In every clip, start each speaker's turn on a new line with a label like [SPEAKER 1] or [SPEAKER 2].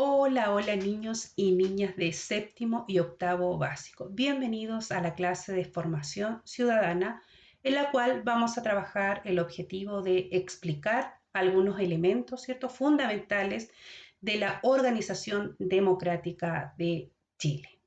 [SPEAKER 1] Hola, hola niños y niñas de séptimo y octavo básico. Bienvenidos a la clase de formación ciudadana en la cual vamos a trabajar el objetivo de explicar algunos elementos, ¿cierto?, fundamentales de la organización democrática de Chile.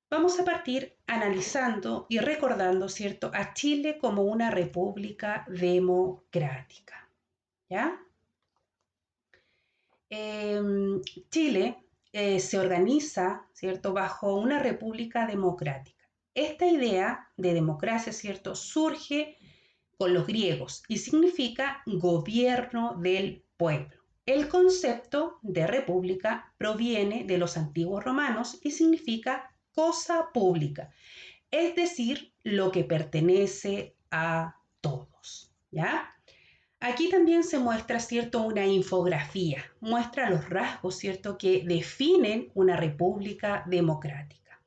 [SPEAKER 1] Vamos a partir analizando y recordando, ¿cierto?, a Chile como una república democrática, ¿ya? Chile se organiza, ¿cierto?, bajo una república democrática. Esta idea de democracia, ¿cierto?, surge con los griegos y significa gobierno del pueblo. El concepto de república proviene de los antiguos romanos y significa cosa pública, es decir, lo que pertenece a todos, ¿ya? Aquí también se muestra, ¿cierto?, una infografía, muestra los rasgos, ¿cierto?, que definen una república democrática.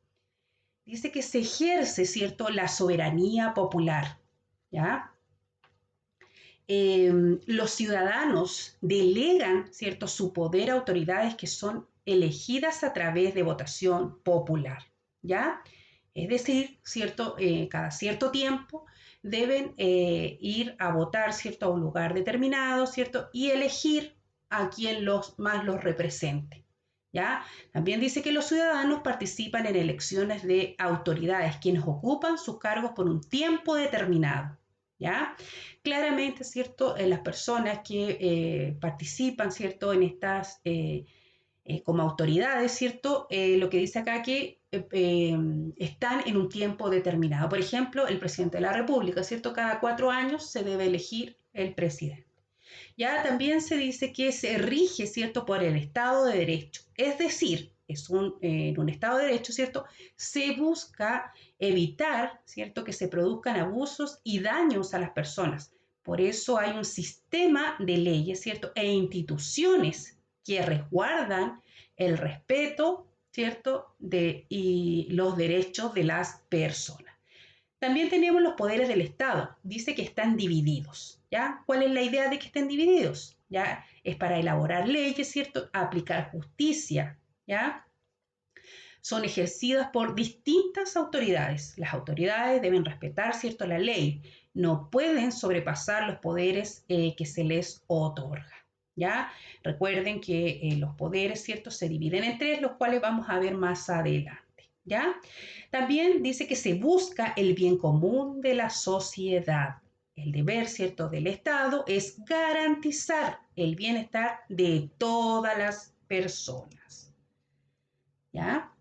[SPEAKER 1] Dice que se ejerce, ¿cierto?, la soberanía popular, ¿ya? Los ciudadanos delegan, ¿cierto?, su poder a autoridades que son elegidas a través de votación popular, ¿ya? Es decir, ¿cierto?, cada cierto tiempo deben ir a votar, ¿cierto?, a un lugar determinado, ¿cierto?, y elegir a quien más los represente, ¿ya? También dice que los ciudadanos participan en elecciones de autoridades, quienes ocupan sus cargos por un tiempo determinado, ¿ya? Claramente, ¿cierto?, las personas que participan, ¿cierto?, en estas como autoridades, ¿cierto? Lo que dice acá que están en un tiempo determinado. Por ejemplo, el presidente de la República, ¿cierto? Cada 4 años se debe elegir el presidente. Ya también se dice que se rige, ¿cierto?, por el Estado de Derecho. Es decir, en un Estado de Derecho, ¿cierto?, se busca evitar, ¿cierto?, que se produzcan abusos y daños a las personas. Por eso hay un sistema de leyes, ¿cierto?, e instituciones que resguardan el respeto, ¿cierto?, y los derechos de las personas. También tenemos los poderes del Estado. Dice que están divididos, ¿ya? ¿Cuál es la idea de que estén divididos? ¿Ya? Es para elaborar leyes, ¿cierto? Aplicar justicia, ¿ya? Son ejercidas por distintas autoridades. Las autoridades deben respetar, ¿cierto?, la ley. No pueden sobrepasar los poderes que se les otorga, ¿ya? Recuerden que los poderes, ¿cierto?, se dividen en tres, los cuales vamos a ver más adelante, ¿ya? También dice que se busca el bien común de la sociedad. El deber, ¿cierto?, del Estado es garantizar el bienestar de todas las personas, ¿ya?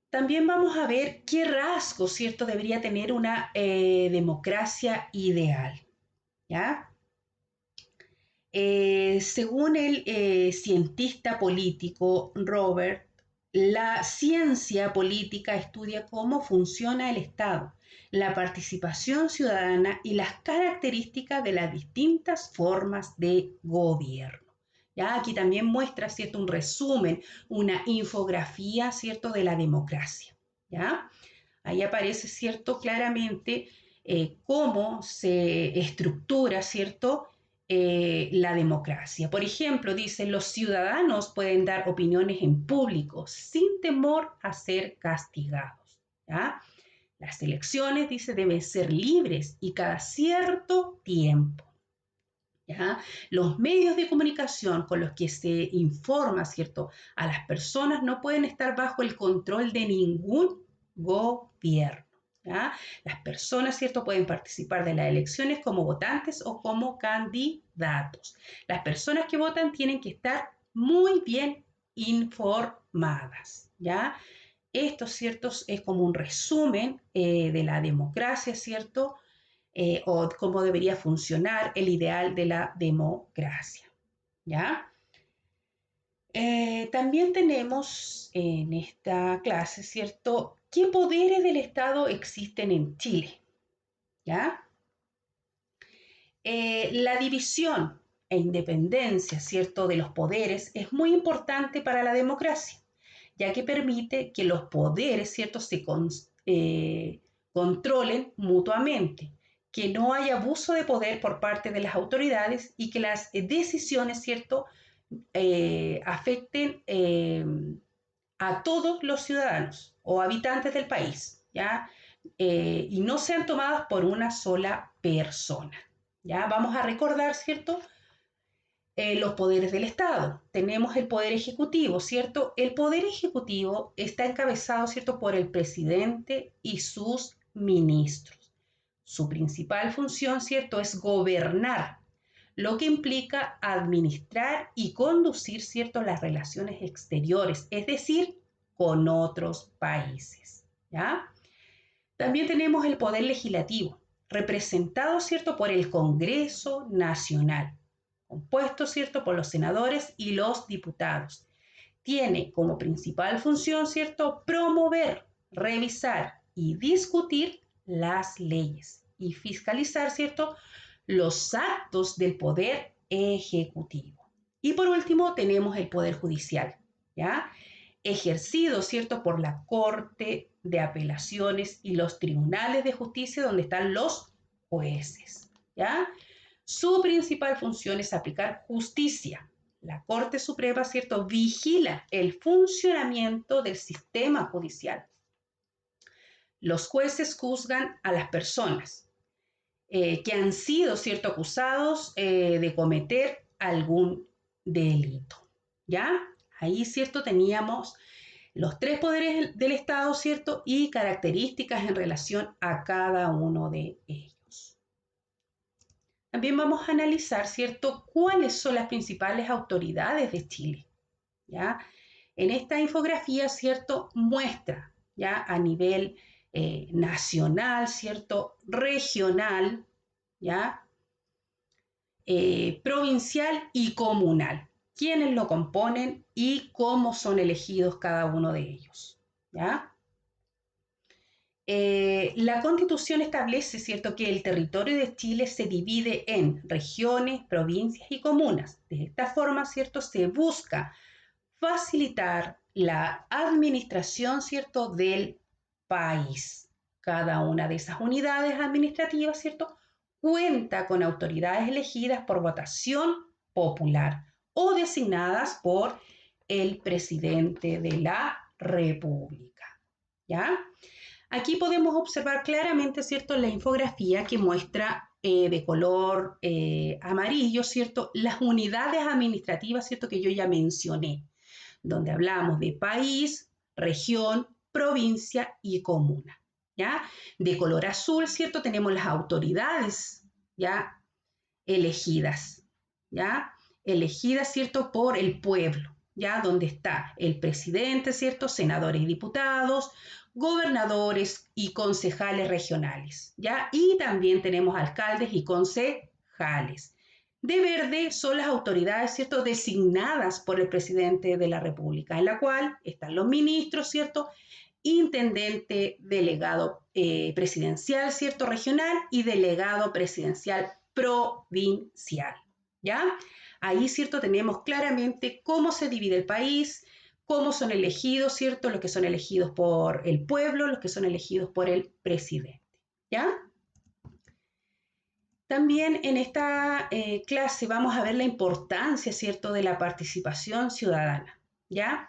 [SPEAKER 1] También vamos a ver qué rasgos, ¿cierto?, debería tener una democracia ideal, ¿ya? Según el cientista político Robert, la ciencia política estudia cómo funciona el Estado, la participación ciudadana y las características de las distintas formas de gobierno. ¿Ya? Aquí también muestra, ¿cierto?, un resumen, una infografía, ¿cierto?, de la democracia, ¿ya? Ahí aparece, ¿cierto?, claramente cómo se estructura, ¿cierto?, la democracia. Por ejemplo, dice, los ciudadanos pueden dar opiniones en público sin temor a ser castigados, ¿ya? Las elecciones, dice, deben ser libres y cada cierto tiempo, ¿ya? Los medios de comunicación con los que se informa, ¿cierto?, a las personas no pueden estar bajo el control de ningún gobierno, ¿ya? Las personas, ¿cierto?, pueden participar de las elecciones como votantes o como candidatos. Las personas que votan tienen que estar muy bien informadas, ¿ya? Esto, ¿cierto?, es como un resumen de la democracia, ¿cierto?, o cómo debería funcionar el ideal de la democracia, ¿ya? También tenemos en esta clase, ¿cierto?, qué poderes del Estado existen en Chile, ¿ya? La división e independencia, ¿cierto?, de los poderes es muy importante para la democracia, ya que permite que los poderes, ¿cierto?, se controlen mutuamente. que no haya abuso de poder por parte de las autoridades y que las decisiones, ¿cierto?, afecten a todos los ciudadanos o habitantes del país, ¿ya? Y no sean tomadas por una sola persona, ¿ya? Vamos a recordar, ¿cierto?, los poderes del Estado. Tenemos el poder ejecutivo, ¿cierto? El poder ejecutivo está encabezado, ¿cierto?, por el presidente y sus ministros. Su principal función, ¿cierto?, es gobernar, lo que implica administrar y conducir, ¿cierto?, las relaciones exteriores, es decir, con otros países, ¿ya? También tenemos el poder legislativo, representado, ¿cierto?, por el Congreso Nacional, compuesto, ¿cierto?, por los senadores y los diputados. Tiene como principal función, ¿cierto?, promover, revisar y discutir las leyes y fiscalizar, ¿cierto?, los actos del poder ejecutivo. Y por último, tenemos el poder judicial, ¿ya? Ejercido, ¿cierto?, por la Corte de Apelaciones y los tribunales de justicia donde están los jueces, ¿ya? Su principal función es aplicar justicia. La Corte Suprema, ¿cierto?, vigila el funcionamiento del sistema judicial. Los jueces juzgan a las personas que han sido, ¿cierto?, acusados de cometer algún delito, ¿ya? Ahí, ¿cierto?, teníamos los tres poderes del Estado, ¿cierto?, y características en relación a cada uno de ellos. También vamos a analizar, ¿cierto?, cuáles son las principales autoridades de Chile, ¿ya? En esta infografía, ¿cierto?, muestra, ¿ya?, a nivel nacional, ¿cierto?, regional, ¿ya?, provincial y comunal, quiénes lo componen y cómo son elegidos cada uno de ellos, ¿ya? La Constitución establece, ¿cierto?, que el territorio de Chile se divide en regiones, provincias y comunas. De esta forma, ¿cierto?, se busca facilitar la administración, ¿cierto?, del país. Cada una de esas unidades administrativas, ¿cierto?, cuenta con autoridades elegidas por votación popular o designadas por el presidente de la República, ¿ya? Aquí podemos observar claramente, ¿cierto?, la infografía que muestra de color amarillo, ¿cierto?, las unidades administrativas, ¿cierto?, que yo ya mencioné, donde hablamos de país, región, provincia y comuna, ¿ya? De color azul, ¿cierto?, tenemos las autoridades, ¿ya?, elegidas, ¿ya? Elegidas, ¿cierto?, por el pueblo, ¿ya? Donde está el presidente, ¿cierto?, senadores y diputados, gobernadores y concejales regionales, ¿ya? Y también tenemos alcaldes y concejales. De verde son las autoridades, ¿cierto?, designadas por el presidente de la República, en la cual están los ministros, ¿cierto?, intendente, delegado presidencial, ¿cierto?, regional y delegado presidencial provincial, ¿ya? Ahí, ¿cierto?, tenemos claramente cómo se divide el país, cómo son elegidos, ¿cierto?, los que son elegidos por el pueblo, los que son elegidos por el presidente, ¿ya? También en esta clase vamos a ver la importancia, ¿cierto?, de la participación ciudadana, ¿ya?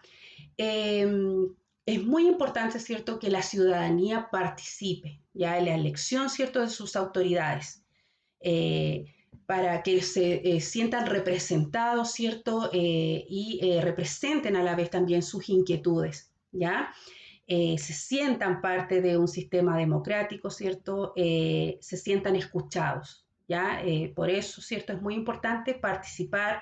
[SPEAKER 1] Es muy importante, ¿cierto?, que la ciudadanía participe, ¿ya?, en la elección, ¿cierto?, de sus autoridades, para que se sientan representados, ¿cierto?, y representen a la vez también sus inquietudes, ¿ya? Se sientan parte de un sistema democrático, ¿cierto? Se sientan escuchados, ¿ya? Por eso, ¿cierto? Es muy importante participar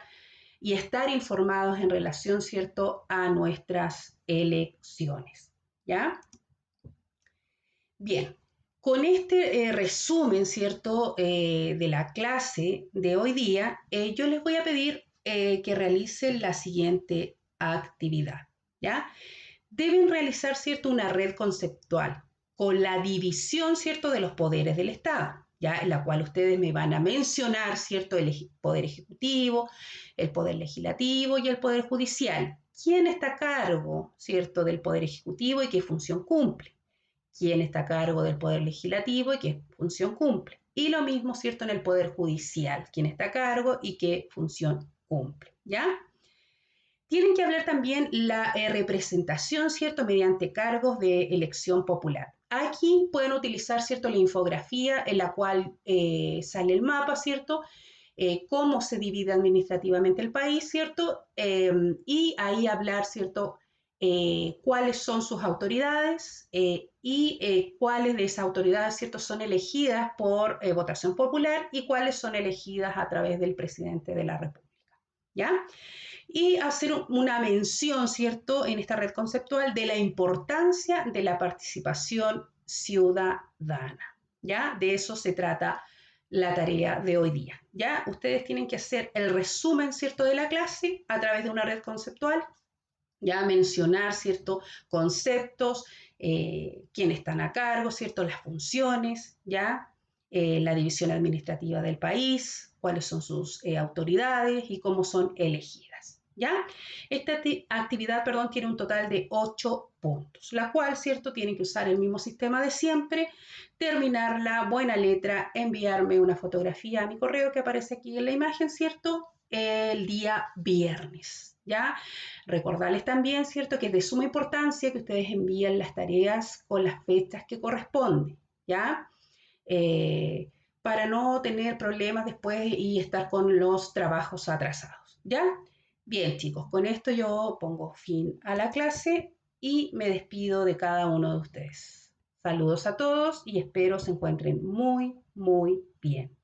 [SPEAKER 1] y estar informados en relación, ¿cierto?, a nuestras elecciones, ¿ya? Bien, con este resumen, ¿cierto?, de la clase de hoy día, yo les voy a pedir que realicen la siguiente actividad, ¿ya? Deben realizar, ¿cierto?, una red conceptual con la división, ¿cierto?, de los poderes del Estado, ¿ya?, en la cual ustedes me van a mencionar, ¿cierto?, el poder ejecutivo, el poder legislativo y el poder judicial. ¿Quién está a cargo, ¿cierto?, del poder ejecutivo y qué función cumple? ¿Quién está a cargo del poder legislativo y qué función cumple? y lo mismo, ¿cierto?, en el Poder Judicial, quién está a cargo y qué función cumple, ¿ya? Tienen que hablar también la representación, ¿cierto?, mediante cargos de elección popular. Aquí pueden utilizar, ¿cierto?, la infografía en la cual sale el mapa, ¿cierto?, cómo se divide administrativamente el país, ¿cierto? Y ahí hablar, ¿cierto? Cuáles son sus autoridades y cuáles de esas autoridades, ¿cierto? Son elegidas por votación popular y cuáles son elegidas a través del presidente de la República, ¿ya? Y hacer una mención, ¿cierto?, en esta red conceptual de la importancia de la participación ciudadana, ¿ya? De eso se trata la tarea de hoy día, ¿ya? Ustedes tienen que hacer el resumen, ¿cierto?, de la clase a través de una red conceptual, ya mencionar, ¿cierto?, conceptos, quiénes están a cargo, ¿cierto?, las funciones, ¿ya? La división administrativa del país, cuáles son sus autoridades y cómo son elegidas, ¿ya? Esta actividad, perdón, tiene un total de 8 puntos, la cual, ¿cierto?, tienen que usar el mismo sistema de siempre, terminarla, buena letra, enviarme una fotografía a mi correo que aparece aquí en la imagen, ¿cierto?, el día viernes, ¿ya? Recordarles también, ¿cierto?, que es de suma importancia que ustedes envíen las tareas con las fechas que corresponden, ¿ya? Eh, para no tener problemas después y estar con los trabajos atrasados, ¿ya? Bien, chicos, con esto yo pongo fin a la clase y me despido de cada uno de ustedes. Saludos a todos y espero se encuentren muy, muy bien.